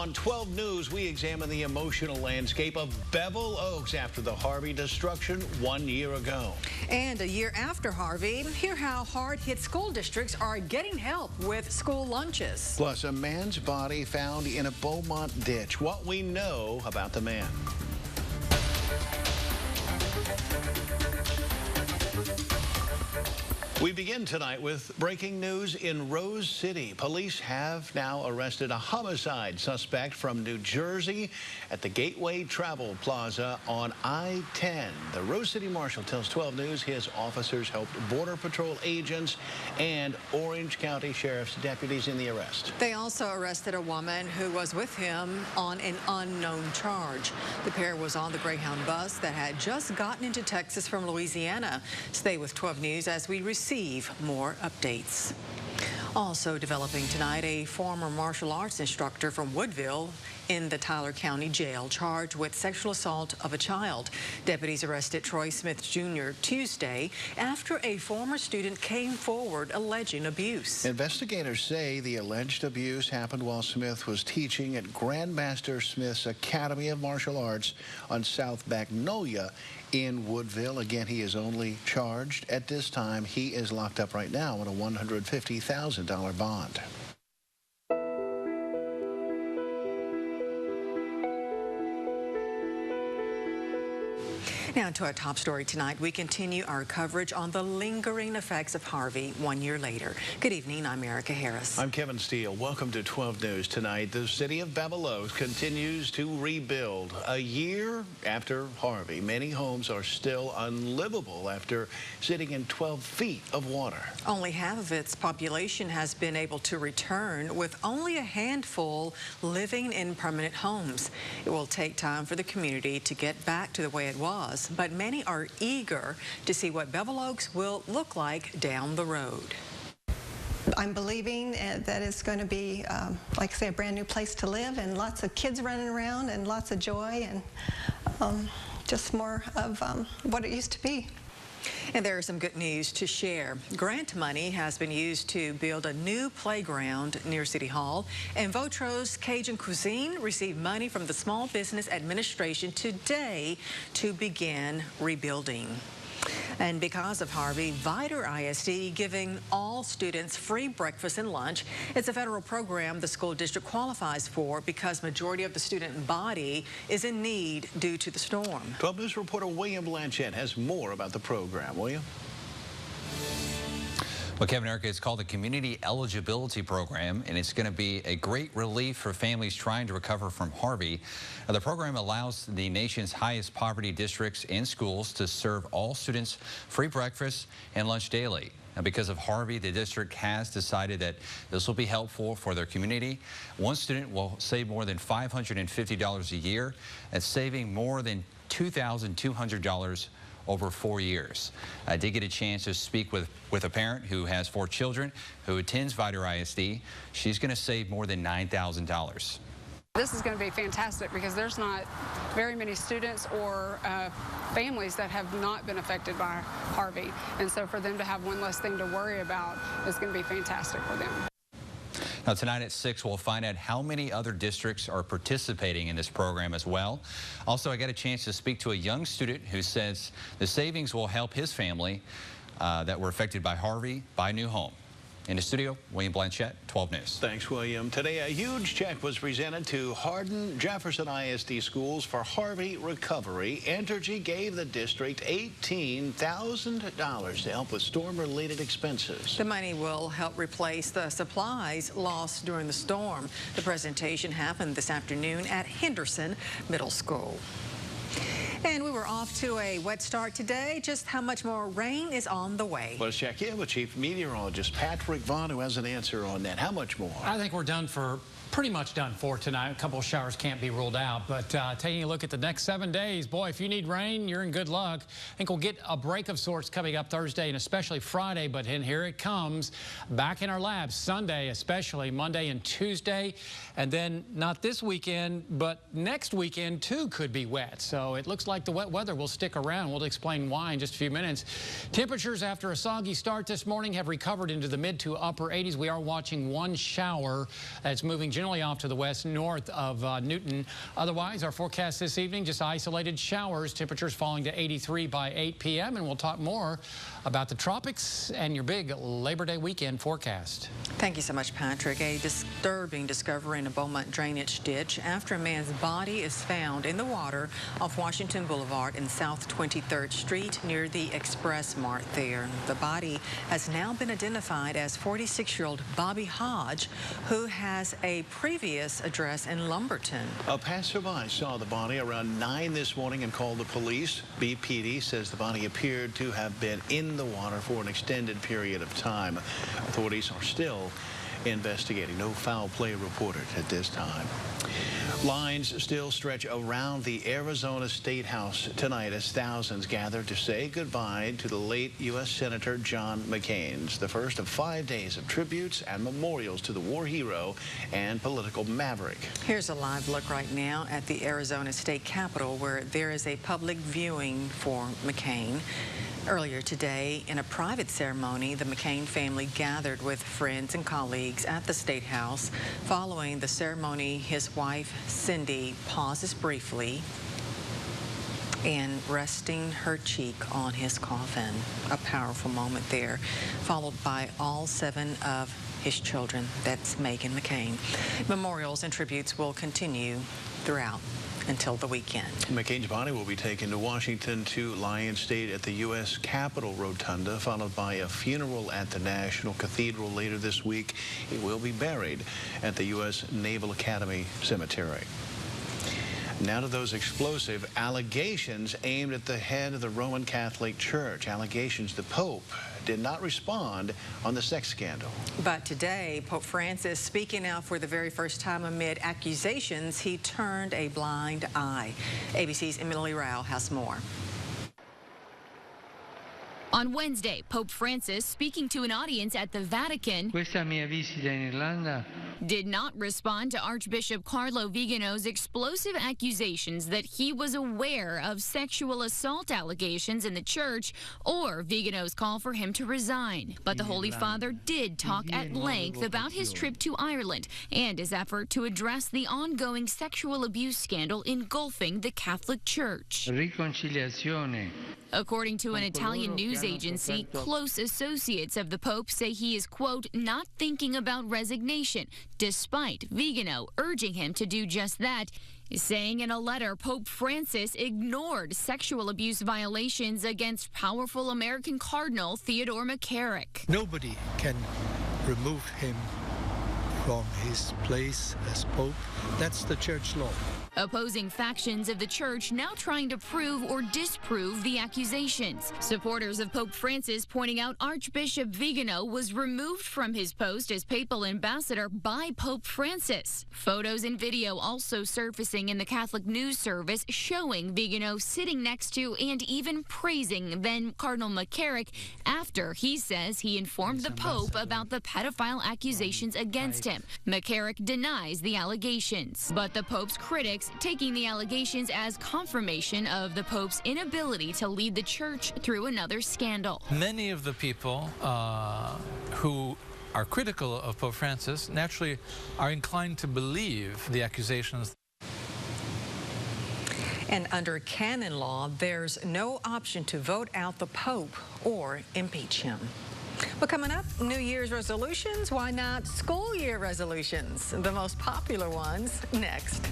On 12 News, we examine the emotional landscape of Bevel Oaks after the Harvey destruction 1 year ago. And a year after Harvey, hear how hard-hit school districts are getting help with school lunches. Plus, a man's body found in a Beaumont ditch. What we know about the man. We begin tonight with breaking news in Rose City. Police have now arrested a homicide suspect from New Jersey at the Gateway Travel Plaza on I-10. The Rose City Marshal tells 12 News his officers helped Border Patrol agents and Orange County Sheriff's deputies in the arrest. They also arrested a woman who was with him on an unknown charge. The pair was on the Greyhound bus that had just gotten into Texas from Louisiana. Stay with 12 News as we receive more updates. Also developing tonight, a former martial arts instructor from Woodville in the Tyler County Jail charged with sexual assault of a child. Deputies arrested Troy Smith Jr. Tuesday after a former student came forward alleging abuse. Investigators say the alleged abuse happened while Smith was teaching at Grandmaster Smith's Academy of Martial Arts on South Magnolia in Woodville. Again, he is only charged at this time. He is locked up right now on a $150,000 bond. Now to our top story tonight. We continue our coverage on the lingering effects of Harvey 1 year later. Good evening. I'm Erica Harris. I'm Kevin Steele. Welcome to 12 News tonight. The city of Bevel Oaks continues to rebuild. A year after Harvey, many homes are still unlivable after sitting in 12 feet of water. Only half of its population has been able to return, with only a handful living in permanent homes. It will take time for the community to get back to the way it was, but many are eager to see what Bevel Oaks will look like down the road. I'm believing that it's going to be, like I say, a brand new place to live, and lots of kids running around and lots of joy, and just more of what it used to be. And there is some good news to share. Grant money has been used to build a new playground near City Hall, and Votros Cajun Cuisine received money from the Small Business Administration today to begin rebuilding. And because of Harvey, Vidor ISD giving all students free breakfast and lunch. It's a federal program the school district qualifies for because majority of the student body is in need due to the storm. 12 News reporter William Blanchett has more about the program. William? Well, Kevin, Erica, it's called the Community Eligibility Program, and it's going to be a great relief for families trying to recover from Harvey. Now, the program allows the nation's highest poverty districts and schools to serve all students free breakfast and lunch daily. Now, because of Harvey, the district has decided that this will be helpful for their community. One student will save more than $550 a year. That's saving more than $2,200 over 4 years. I did get a chance to speak with a parent who has 4 children who attends Vidor ISD. She's going to save more than $9,000. This is going to be fantastic because there's not very many students or families that have not been affected by Harvey. And so for them to have one less thing to worry about is going to be fantastic for them. Now, tonight at 6, we'll find out how many other districts are participating in this program as well. Also, I got a chance to speak to a young student who says the savings will help his family that were affected by Harvey buy a new home. In the studio, William Blanchett, 12 News. Thanks, William. Today, a huge check was presented to Hardin Jefferson ISD schools for Harvey recovery. Entergy gave the district $18,000 to help with storm-related expenses. The money will help replace the supplies lost during the storm. The presentation happened this afternoon at Henderson Middle School. And we were off to a wet start today. Just how much more rain is on the way? Let's check in with Chief Meteorologist Patrick Vaughn, who has an answer on that. How much more? I think we're pretty much done for tonight. A couple of showers can't be ruled out, but taking a look at the next 7 days, boy, if you need rain, you're in good luck. I think we'll get a break of sorts coming up Thursday and especially Friday, but here it comes back in our labs Sunday, especially Monday and Tuesday, and then not this weekend, but next weekend too could be wet. So so it looks like the wet weather will stick around. We'll explain why in just a few minutes. Temperatures after a soggy start this morning have recovered into the mid to upper 80s. We are watching one shower that's moving generally off to the west north of Newton. Otherwise, our forecast this evening, just isolated showers, temperatures falling to 83 by 8 p.m. And we'll talk more about the tropics and your big Labor Day weekend forecast. Thank you so much, Patrick. A disturbing discovery in a Beaumont drainage ditch after a man's body is found in the water off Washington Boulevard and South 23rd Street near the Express Mart there. The body has now been identified as 46-year-old Bobby Hodge, who has a previous address in Lumberton. A passerby saw the body around 9 this morning and called the police. BPD says the body appeared to have been in the water for an extended period of time. Authorities are still investigating. No foul play reported at this time. Lines still stretch around the Arizona State House tonight as thousands gather to say goodbye to the late U.S. Senator John McCain. The first of 5 days of tributes and memorials to the war hero and political maverick. Here's a live look right now at the Arizona State Capitol, where there is a public viewing for McCain. Earlier today, in a private ceremony, the McCain family gathered with friends and colleagues at the State House. Following the ceremony, his wife, Cindy, pauses briefly and resting her cheek on his coffin. A powerful moment there, followed by all 7 of his children. That's Meghan McCain. Memorials and tributes will continue throughout until the weekend. McCain's body will be taken to Washington to Lyon State at the U.S. Capitol Rotunda, followed by a funeral at the National Cathedral later this week. He will be buried at the U.S. Naval Academy Cemetery. Now to those explosive allegations aimed at the head of the Roman Catholic Church. Allegations the Pope did not respond on the sex scandal. But today, Pope Francis speaking out for the very first time amid accusations, he turned a blind eye. ABC's Emily Rao has more. On Wednesday, Pope Francis, speaking to an audience at the Vatican, Questa mia visita in Irlanda did not respond to Archbishop Carlo Vigano's explosive accusations that he was aware of sexual assault allegations in the church or Vigano's call for him to resign. But the Holy Father did talk at length about his trip to Ireland and his effort to address the ongoing sexual abuse scandal engulfing the Catholic Church. riconciliazione. According to an Italian news agency, close associates of the Pope say he is, quote, not thinking about resignation, despite Vigano urging him to do just that, saying in a letter Pope Francis ignored sexual abuse violations against powerful American Cardinal Theodore McCarrick. Nobody can remove him from his place as Pope. That's the church law. Opposing factions of the church now trying to prove or disprove the accusations. Supporters of Pope Francis pointing out Archbishop Vigano was removed from his post as papal ambassador by Pope Francis. Photos and video also surfacing in the Catholic news service showing Vigano sitting next to and even praising then Cardinal McCarrick after he says he informed the Pope about the pedophile accusations against him. McCarrick denies the allegations, but the Pope's critics taking the allegations as confirmation of the Pope's inability to lead the church through another scandal. Many of the people who are critical of Pope Francis naturally are inclined to believe the accusations. And under canon law, there's no option to vote out the Pope or impeach him. But coming up, New Year's resolutions, why not school year resolutions? The most popular ones next.